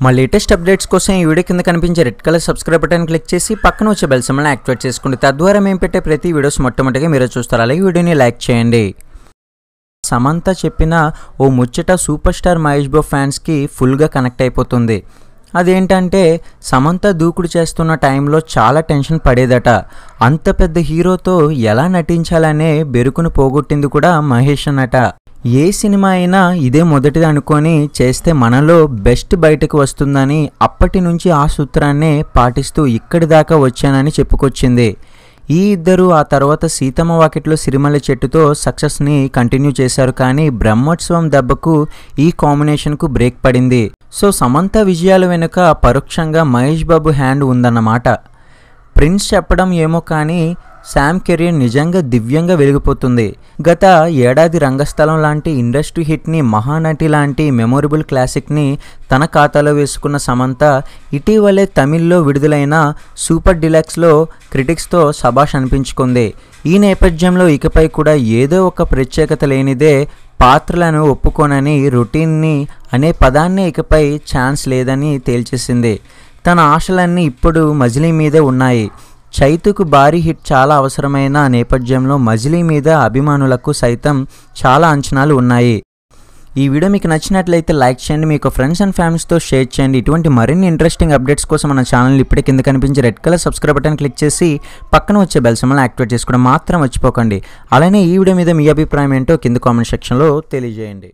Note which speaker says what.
Speaker 1: మా latest updates కోసం ఈ వీడియో కింద కనిపించే red colour subscribe button click చేసి పక్కన వచ్చే బెల్ సింబల్ని యాక్టివేట్ చేసుకోండి. తద్వారా మేము పెట్టే ప్రతి వీడియోస్ మొట్టమొదటిగా మీరు చూస్తారు. అలాగే వీడియోని లైక్ చేయండి. సమంత చెప్పిన ఓ ముచ్చట సూపర్ స్టార్ మహేష్ బాబు ఫ్యాన్స్కి ఫుల్గా కనెక్ట్ అయిపోతుంది. అదేంటంటే సమంత దూకుడు చేస్తున్న టైంలో చాలా టెన్షన్ పడేదట. అంత పెద్ద హీరోతో ఎలా నటించాలనే బెరుకును పోగొట్టింది కూడా మహేష్ అన్నట. ఏ సినిమా అయినా ఇదే మొదటిది అనుకొని చేస్తే మనలో బెస్ట్ బయటకు వస్తుందని అప్పటి నుంచి ఆ సూత్రాన్నే పాటిస్తూ ఇక్కడి దాకా వచ్చానని చెప్పుకొచ్చింది. ఈ ఇద్దరు ఆ తర్వాత సీతమ్మ వాకిట్లో సిరిమల్ల చెట్టుతో సక్సెస్ని కంటిన్యూ చేశారు. కానీ బ్రహ్మోత్సవం దెబ్బకు ఈ కాంబినేషన్కు బ్రేక్ పడింది. సో సమంత విజయాల వెనుక పరోక్షంగా మహేష్ బాబు హ్యాండ్ ఉందన్నమాట. ప్రిన్స్ చెప్పడం ఏమో కానీ శామ్ కెరీర్ నిజంగా దివ్యంగా వెలిగిపోతుంది. గత ఏడాది రంగస్థలం లాంటి ఇండస్ట్రీ హిట్ని, మహానటి లాంటి మెమొరబుల్ క్లాసిక్ని తన ఖాతాలో వేసుకున్న సమంత ఇటీవలే తమిళ్లో విడుదలైన సూపర్ డిలక్స్లో క్రిటిక్స్తో శభాష్ అనిపించుకుంది. ఈ నేపథ్యంలో ఇకపై కూడా ఏదో ఒక ప్రత్యేకత లేనిదే పాత్రలను ఒప్పుకోనని, రొటీన్ని అనే పదాన్నే ఇకపై ఛాన్స్ లేదని తేల్చేసింది. తన ఆశలన్నీ ఇప్పుడు మజిలీ మీదే ఉన్నాయి. చైతుకు భారీ హిట్ చాలా అవసరమైన నేపథ్యంలో మజిలీ మీద అభిమానులకు సైతం చాలా అంచనాలు ఉన్నాయి. ఈ వీడియో మీకు నచ్చినట్లయితే లైక్ చేయండి, మీకు ఫ్రెండ్స్ అండ్ ఫ్యామిలీస్తో షేర్ చేయండి. ఇటువంటి మరిన్ని ఇంట్రెస్టింగ్ అప్డేట్స్ కోసం మన ఛానల్ ఇప్పుడే కింద కనిపించే red colour subscribe button click చేసి పక్కన వచ్చే బెల్ సింబల్ని యాక్టివేట్ చేసుకోవడం మాత్రం మర్చిపోకండి. అలానే ఈ వీడియో మీద మీ అభిప్రాయం ఏంటో కింద కామెంట్ సెక్షన్లో తెలియజేయండి.